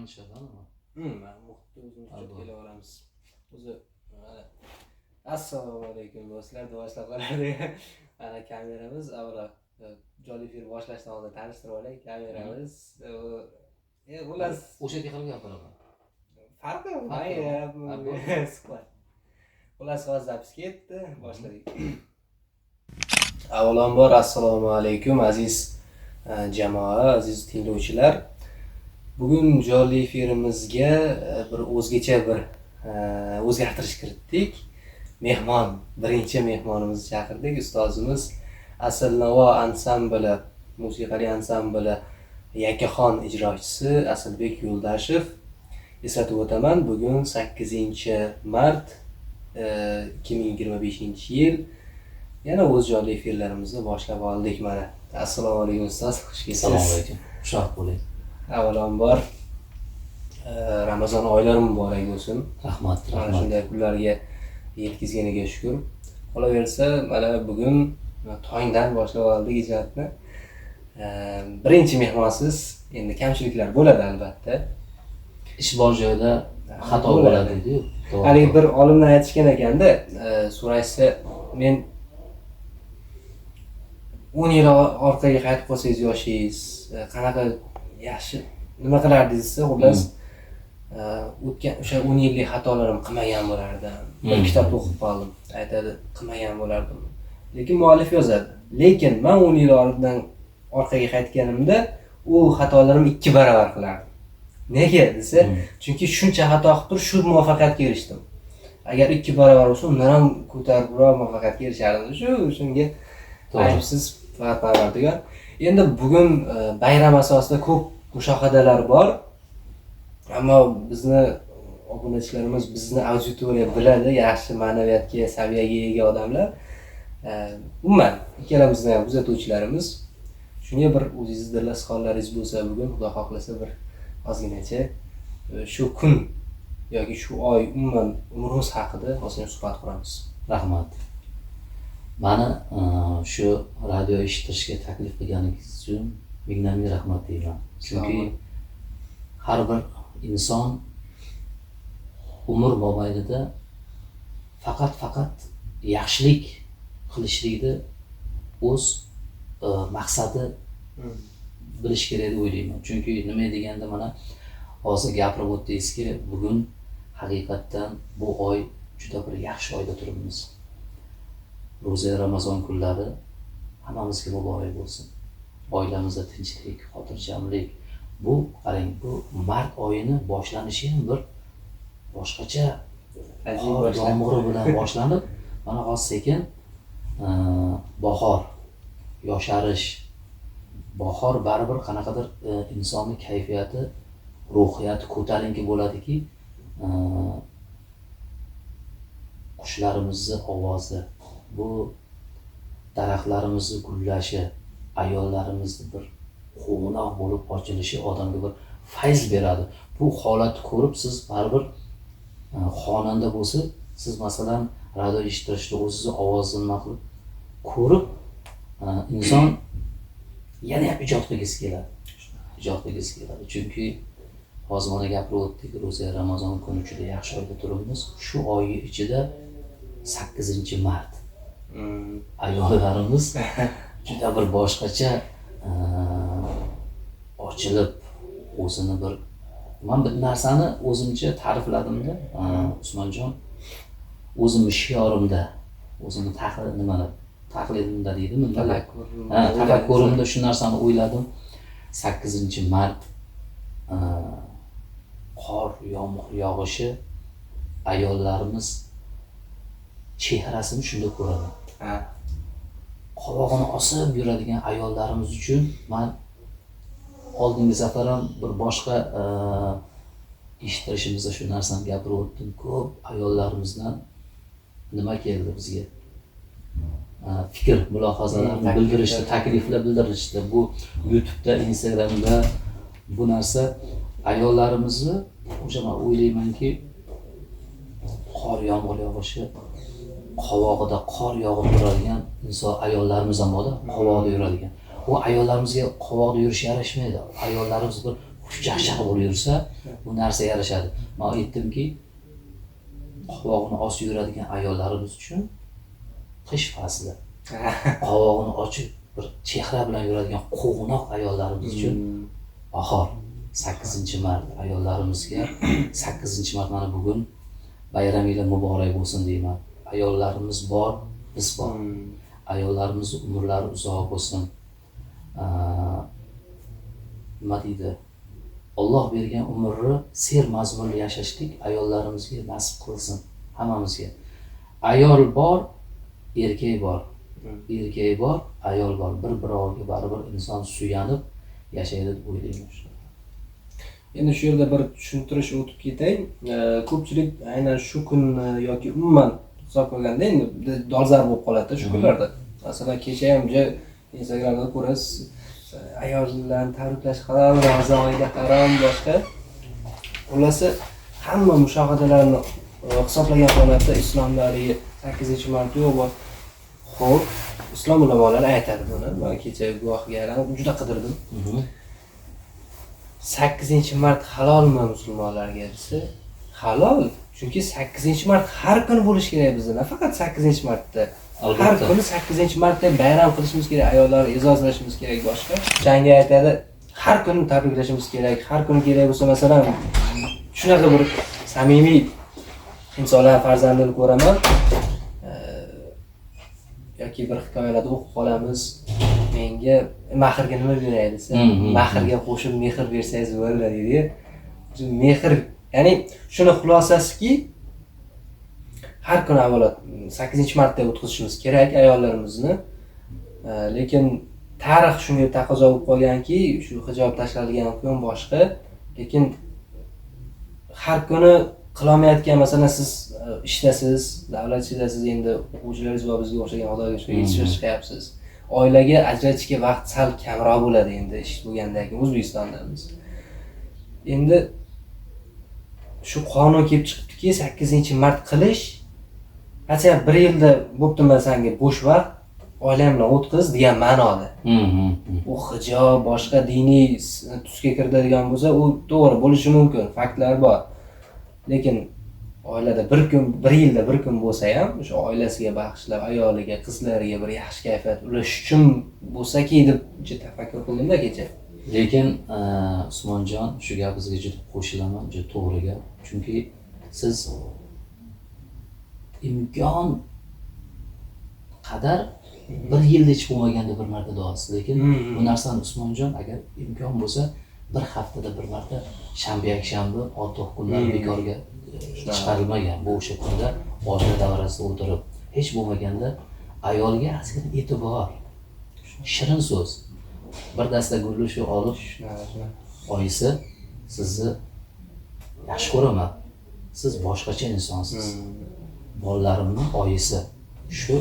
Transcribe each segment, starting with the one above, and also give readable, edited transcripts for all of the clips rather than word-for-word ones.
ishlatadimi? Men muhitda o'zimiz uchun kelaveramiz. O'zi assalomu alaykum do'stlar, boshlab qoladi. Mana kameramiz avvalo jonli efir boshlashdan oldin tanishtirib olay. Kameramiz xullas o'sha yerga qilib gapiraman. Farqi yo'q. Xullas hozir zapis ketdi, boshladik. Avvalambor assalomu alaykum aziz jamoa, aziz tinglovchilar. Bugun jonli efirimizga bir o'zgacha bir o'zgartirish kiritdik. Birinchi mehmonimizni chaqirdik. Ustozimiz Asl Navo ansambli, musiqali ansambli yakkaxon ijrochisi Aslbek Yo'ldashev. Eslatib o'taman, bugun 8-mart 2025-yil. Yana o'z jonli efirlarimizni boshlab oldik mana. Assalomu alaykum ustoz, xush kelibsiz. Assalomu alaykum. Xushvaqt bo'ling. Avvalambor Ramazon oylari muborak bo'lsin. Rahmat. Mana shunday kunlarga yetkazganiga shukr. Qolaversa, mana bugun tongdan boshlab oldik ijodni. Birinchi mehmonsiz, endi kamchiliklar bo'ladi albatta. Ish bor joyda xato bo'ladi deydi-ku. Hali bir olimlar aytishgan ekanda, so'raysa, men 10 yil orqaga qaytib qolsangiz yoshingiz qanaqa yaxshi nima qilardingiz desa, xullas o'tgan o'sha 10 yillik xatolarim qilmagan bo'lardim. Bir kitob o'qib qoldim. Aytadi, qilmagan bo'lardim. Lekin muallif yozadi. Lekin men 10 yil orqaga qaytganimda u xatolarim 2 baravar qilardim. Nega desa, chunki shuncha xato qilib turib shu muvaffaqiyatga erishdim. Agar 2 baravar bo'lsa, undan ham ko'tarib muvaffaqiyatga erishardim. Shunga aybsiz faqat parvardigar. Endi bugun bayram asosida ko'p mushohadalar bor. Ammo bizni obunachilarimiz, bizni auditoriya biladi, yaxshi ma'naviyatga, saviyaga ega odamlar. Umuman ikkalamizni ham kuzatuvchilarimiz. Shunga bir o'zingiz dillas hollaringiz bo'lsa, bugun Xudo xohlasa bir ozginacha shu kun yoki shu oy umuman umringiz haqida ozgina suhbat quramiz. Rahmat. Mani shu radio eshittirishga taklif qilganingiz uchun mingdan-ming rahmat deyman. Chunki har bir inson umr mobaynida faqat yaxshilik qilishlikni o'z maqsadi bilish kerak deb o'ylayman. Chunki nima deganda mana hozir gapirib o'tdingizki, bugun haqiqatdan bu oy juda bir yaxshi oyda turibmiz. Ro'za Ramazon kunlari hammamizga muborak bo'lsin. Oilamizda tinchlik, xotirjamlik. Bu qarang, bu mart oyini boshlanishi ham bir boshqacha yomg'iri bilan boshlanib, mana hozir sekin bahor, yosharish, bahor baribir qanaqadir insonning kayfiyati, ruhiyati ko'tarinki bo'ladiki, qushlarimizni ovozi, bu daraxtlarimizni gullashi, ayollarimizni bir quvnoq bo'lib ochilishi odamga bir fayz beradi. Bu holatni ko'rib siz baribir xonanda bo'lsa, siz masalan radio eshittirishda o'zingizni ovozingizni qilib ko'rib, inson yana ham ijod qilgisi keladi. Chunki hozir mana gapirib o'tdik, Ro'za Ramazon kuni juda yaxshi oyda turibmiz. Shu oy ichida 8-mart. Ayollarimiz juda bir boshqacha ochilib, o'zini bir men bir narsani o'zimcha ta'rifladimda, Usmonjon, o'zimni shiorimda, o'zimni taqlidimda deydimi? Tafakkurimda shu narsani o'yladim. 8-mart qor, yomg'ir yog'ishi, ayollarimiz chehrasini shunda ko'raman. Qovog'ini osib yuradigan ayollarimiz uchun men oldingi safar ham bir boshqa eshittirishimizda shu narsani gapirib o'tdim. Ko'p ayollarimizdan nima keldi bizga? Fikr, mulohazalarni bildirishdi, takliflar bildirishdi. Bu YouTube'da, Instagram'da bu narsa ayollarimizni o'sha men o'ylaymanki, qor, yomg'ir yog'ishi, qovog'ida qor yog'ib turadigan inson ayollarimiz ham bor, qovog'ida yuradigan. Bu ayollarimizga qovoqda yurish yarashmaydi. Ayollarimiz bir xushchaqchaq bo'lib yursa, bu narsa yarashadi. Men aytdimki, qovog'ini osib yuradigan ayollarimiz uchun qish fasli. Qovog'ini ochib bir chehra bilan yuradigan quvnoq ayollarimiz uchun bahor. 8-mart ayollarimizga 8-mart mana bugun bayramingiz muborak bo'lsin deyman. Ayollarimiz bor, biz bor. Ayollarimiz umrlari uzoq bo'lsin. Nima deydi? Alloh bergan umrni ser mazmunli yashashlik ayollarimizga nasib qilsin hammamizga. Ayol bor, erkak bor. Erkak bor, ayol bor. Bir-biriga baribir inson suyanib yashaydi deb o'ylayman. Endi shu yerda bir tushuntirish o'tib ketay. Ko'pchilik aynan shu kunni yoki umuman hisob qilganda endi dolzarb bo'lib qoladi shu kunlarda. Masalan, kecha ham Instagramda ko'rasiz, ayollarni tabriklash harom, Ramazon oyida harom, boshqa. Xullas, hamma mushohadalarni hisoblagan holatda islomdagi 8-mart yo'q bor. Xo'p, islom ulamolari aytadi buni. Men kecha guvohga aylanib juda qidirdim. 8-mart halolmi musulmonlarga desa? Halol. Chunki 8-mart har kuni bo'lishi kerak bizda, nafaqat 8-martda. Har kuni 8-martda bayram qilishimiz kerak, ayollarni e'zozlashimiz kerak boshqa. Jangga aytadi, har kuni tabriklashimiz kerak, har kuni kerak bo'lsa, masalan, shunaqa bir samimiy insonlar farzandini ko'raman. Yoki bir hikoyalarda o'qib qolamiz. Menga mahrga nima beray desa, mahrga qo'shib mehr bersangiz bo'ladi deydi. Mehr, ya'ni shuni xulosasiki, har kuni avvalo 8-martda o'tkazishimiz kerak ayollarimizni. Lekin tarix shunga taqozo bo'lib qolganki, shu hijob tashlanadigan kun boshqa, lekin har kuni qilolmayotgan, masalan, siz ishdasiz, davlat ishidasiz, endi o'quvchilaringiz va bizga o'xshagan xudoga shukr yetishib chiqyapsiz. Oilaga ajratishga vaqt sal kamroq bo'ladi endi ish bo'lgandan keyin O'zbekistondamiz. Endi shu qonun kelib chiqibdiki, 8-mart qilish, aytsa 1 yilda bo'ptimi senga bo'sh vaqt, oilang bilan o'tqiz degan ma'noda. U hijob, boshqa diniy tusga kiradigan bo'lsa, u to'g'ri bo'lishi mumkin, faktlar bor. Lekin oilada bir yilda bir kun bo'lsa ham, o'sha oilasiga bag'ishlab, ayoliga, qizlariga bir yaxshi kayfiyat ulash uchun bo'lsa-ki deb tafakkur qildim-da kecha. Lekin Usmonjon, shu gapingizga juda qo'shilaman, juda to'g'ri gap. Chunki siz imkon qadar bir yilda hech bo'lmaganda bir marta duosiz. Lekin bu narsani Usmonjon agar imkon bo'lsa bir haftada bir marta shanba-yakshanba otoq kunlar bekorga chiqarilmagan. Bu o'sha kunda oila davrasida o'tirib, hech bo'lmaganda ayolga ozgina e'tibor, shirin so'z, bir dasta gulni shu olib, oyisi sizni yaxshi ko'raman. Siz boshqacha insonsiz. Bolalarimning oyisi shu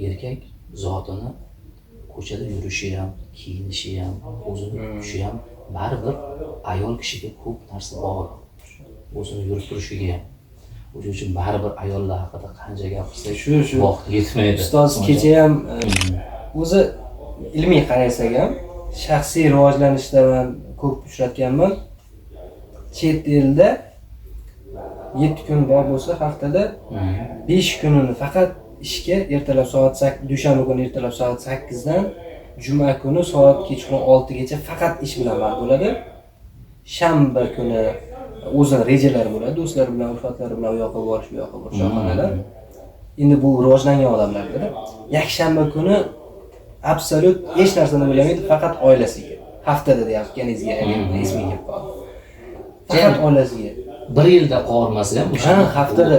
erkak zotini ko'chada yurishi ham, kiyinishi ham, o'zini tutishi ham baribir ayol kishiga ko'p narsa bog'liq. O'zini yurib turishiga ham. O'shuning uchun baribir ayollar haqida qancha gapirsak, shu vaqt yetmaydi. Ustoz kecha ham o'zi ilmiy qarasak ham shaxsiy rivojlanishda men ko'p uchratganman. Chet elda 7 kun bor bo'lsa haftada 5 kunini faqat ishga ertalab soat 8, dushanba kuni ertalab soat 8 dan juma kuni soat kechqurun 6 gacha faqat ish bilan band bo'ladi. Shanba kuni o'zini rejalari bo'ladi, do'stlar bilan, ulfatlari bilan u yoqqa borish, bu yoqqa borish shoxonalar. Endi bu rivojlangan odamlarda. Yakshanba kuni absolut hech narsani o'ylamaydi, faqat oilasiga. Haftada deyapti, kanizga, ismiga kelib qoldi. Faqat oilasiga. Bir yilda qolmasa ham o'sha haftada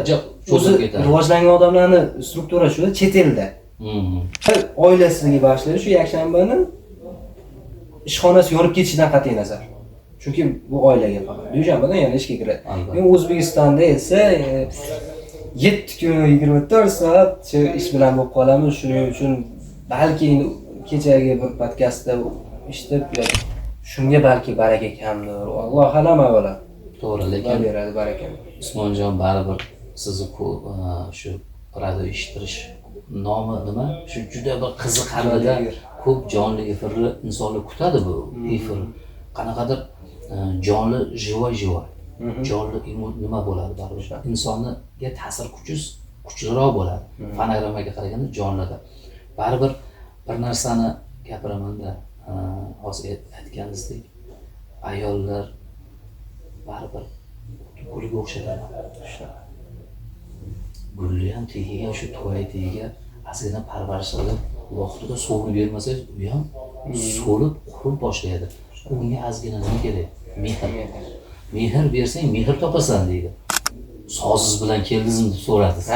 cho'zib ketadi. Rivojlangan odamlarning struktura shu, chet elda. Oilasiga bag'ishlaydi shu yakshanbani ishxonasi yonib ketishidan qat'iy nazar. Chunki bu oilaga faqat. Dushanbadan yana ishga kiradi. Men O'zbekistonda esa 7 kun 24 soat shu ish bilan bo'lib qolamiz. Shuning uchun balki kechagi bir podkastda eshitib yoki shunga balki baraka kamdir. Alloh alam avvalo. To'g'ri, lekin beradi barakani. Usmonjon baribir sizni shu radio eshittirish nomi nima? Shu juda bir qiziqarli, ko'p jonli efirni insonlar kutadi bu efir. Qanaqadir jonli живой. Jonli nima bo'ladi baribir. Insonga ta'sir kuchliroq bo'ladi. Fonogrammaga qaraganda jonlida. Baribir bir narsani gapiramanda, hozir aytganingizdek, ayollar baribir gulga o'xshaydi. Gulni ham tagiga, shu to'y tagiga ozgina parvarish qilib, vaqtida suvini bermasangiz, u ham so'lib, qurib boshlaydi. Unga ozgina nima kerak? Mehr bersang, mehr topasan deydi. Soziz bilan keldingizmi deb so'radingiz.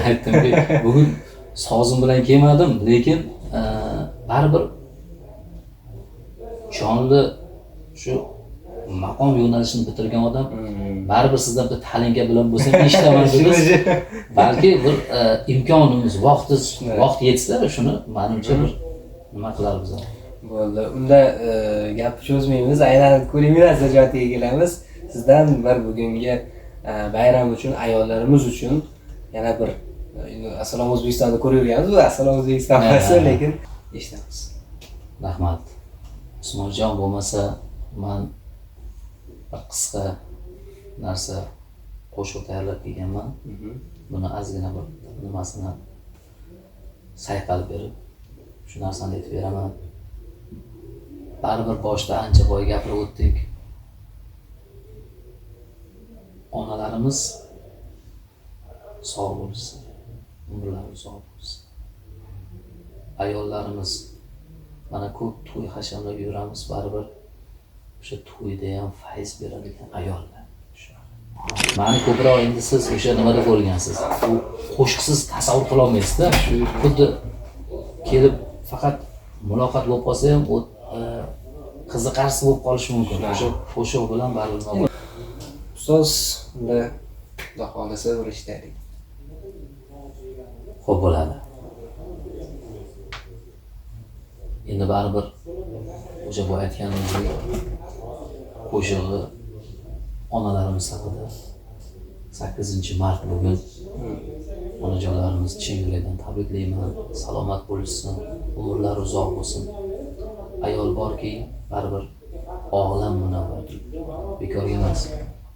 Aytdimki, bugun sozim bilan kelmadim, lekin baribir jonli shu maqom yo'nalishini bitirgan odam baribir sizdan bir talinka bilan bo'lsa eshitaman dedingiz. Balki bir imkonimiz, vaqt yetsa shuni menimcha bir nima qilarmiz. Bo'ldi. Unda gap cho'zmaymiz, aylanib ko'rinmasin joyiga kelamiz. Sizdan bir bugungi bayram uchun, ayollarimiz uchun yana bir Assalom O'zbekistonni ko'raverganmiz, bu Assalom O'zbekiston emas, lekin eshitamiz. Rahmat. Usmonjon bo'lmasa, men bir qisqa narsa qo'shiq tayyorlab kelganman. Buni ozgina bir nimasini sayqalib berib, shu narsani aytib beraman. Baribir boshda ancha boy gapirib o'tdik. Onalarimiz sog' bo'lsin, umrlari uzoq bo'lsin. Ayollarimiz mana ko'p to'y hashamlab yuramiz, baribir o'sha to'yda ham fayz beradigan ayollar. Mani ko'proq endi siz o'sha nimada ko'rgansiz. U qo'shiqsiz tasavvur qila olmaysiz-da. Xuddi kelib faqat muloqot bo'lib qolsa ham u qiziqarsiz bo'lib qolishi mumkin. O'sha qo'shiq bilan baribir. Ustoz, unda Xudo xolasa bir ishlaylik. Xo'p bo'ladi. Endi baribir o'sha boya aytganimizdek qo'shig'i onalarimiz haqida 8-mart bugun onajonlarimiz chin yurakdan tabriklayman. Salomat bo'lsin, umrlari uzoq bo'lsin. Ayol borki, baribir olam munavvar. Bekor emas.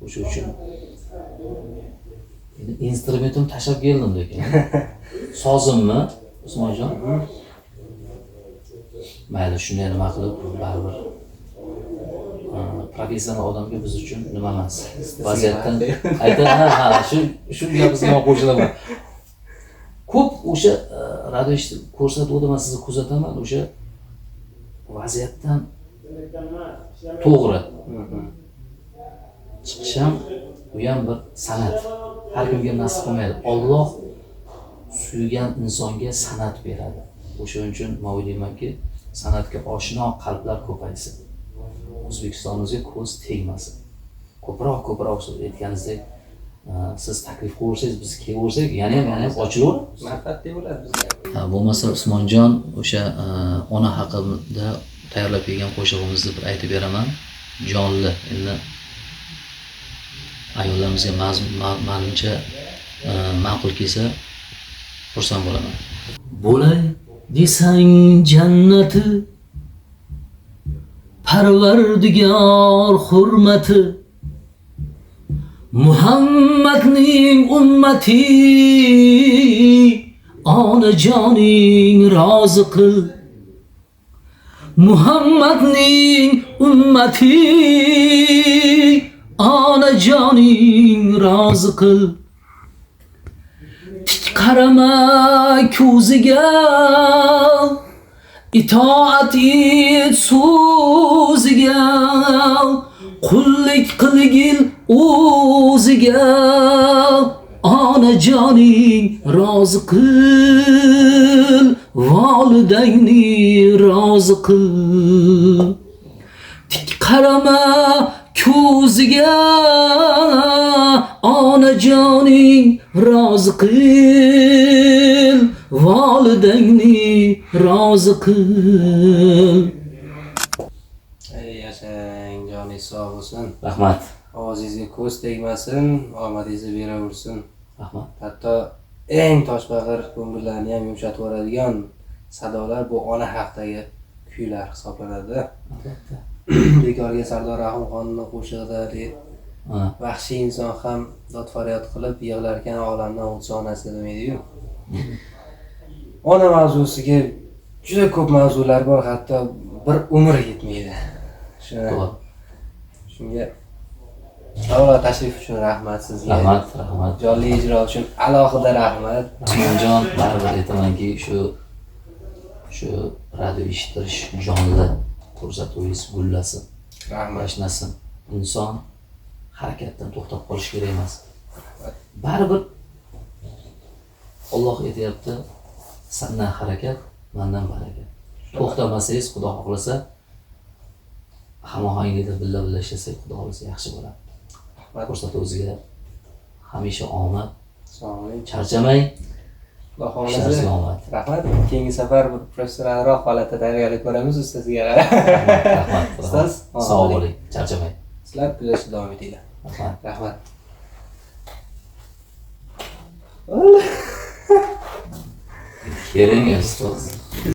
O'sha uchun instrumentim tashlab keldim lekin. Sozimmi, Usmonjon? Mayli, shunday nima qilib, baribir professional odamga biz uchun nima emas. Vaziyatdan shu gapimizga qo'shilaman. Ko'p o'sha radio ko'rsatuvda men sizni kuzataman, o'sha vaziyatdan to'g'ri chiqish ham bu ham bir san'at. Har kimga nasib qilmaydi. Alloh suygan insonga san'at beradi. O'shaning uchun men o'ylaymanki, san'atga oshno qalblar ko'paysin. O'zbekistonimizga ko'z tegmasin. Ko'proq aytganingizdek, siz taklif qilsangiz, biz kelaversak, yana ham ochilaveradi. Manfaatli bo'ladi bizga. Bo'lmasa Usmonjon o'sha ona haqida tayyorlab kelgan qo'shig'imizni bir aytib beraman. Jonli. Endi ayollarimizga menimcha ma'qul kelsa xursand bo'laman. Bo'lay desang jannati, Parvardigor hurmati, Muhammadning ummati, onajoning rozi qil. Muhammadning ummati, onajoning rozi qil. Tik qarama ko'ziga, itoat et so'ziga, qullik qilgil o'ziga, onajoning rozi qil, volidangni rozi qil. Tik qarama ko'ziga, onajoning rozi qil, volidangni rozi qil. Yashang, joningiz sog' bo'lsin. Rahmat. Ovozingizga ko'z tegmasin, omadingizni beraversin. Rahmat. Hatto eng toshbag'ir ko'ngillarni ham yumshatib yuboradigan sadolar bu ona haqidagi kuylar hisoblanadi. Albatta. bekorga Sardor Rahimxonning qo'shig'ida Ha, vahshiy inson ham dod faryod qilib yig'larkan olamdan o'tsa onasi demaydi-yu. Ona mavzusiga juda ko'p mavzular bor, hatto bir umr yetmaydi. to'g'ri. Shunga avvalo tashrif uchun rahmat sizga. Rahmat. Jonli ijro uchun alohida rahmat. Rahmonjon, baribir aytamanki, shu radio eshittirish jonli ko'rsatuvingiz gullasin, Rahmat. rivojlansin. Inson harakatdan to'xtab qolish kerak emas. Baribir Alloh aytayapti, sandan harakat, mendan barakat. To'xtamasangiz, Xudo xohlasa, hamohanglikda billa ishlasak, Xudo xohlasa yaxshi bo'ladi. Ko'rsatuvingizga hamisha omad, Sog'lik. charchamang, Xudo ishlaringizga xohlasa. omad. Rahmat. Keyingi safar bir professionalroq holatda tayyorgarlik ko'ramiz ustozga. Rahmat. Ustoz, Sog' bo'ling, charchamang. Sizlar kuzatishda davom etinglar. Rahmat. Rahmat. Keling, ustoz.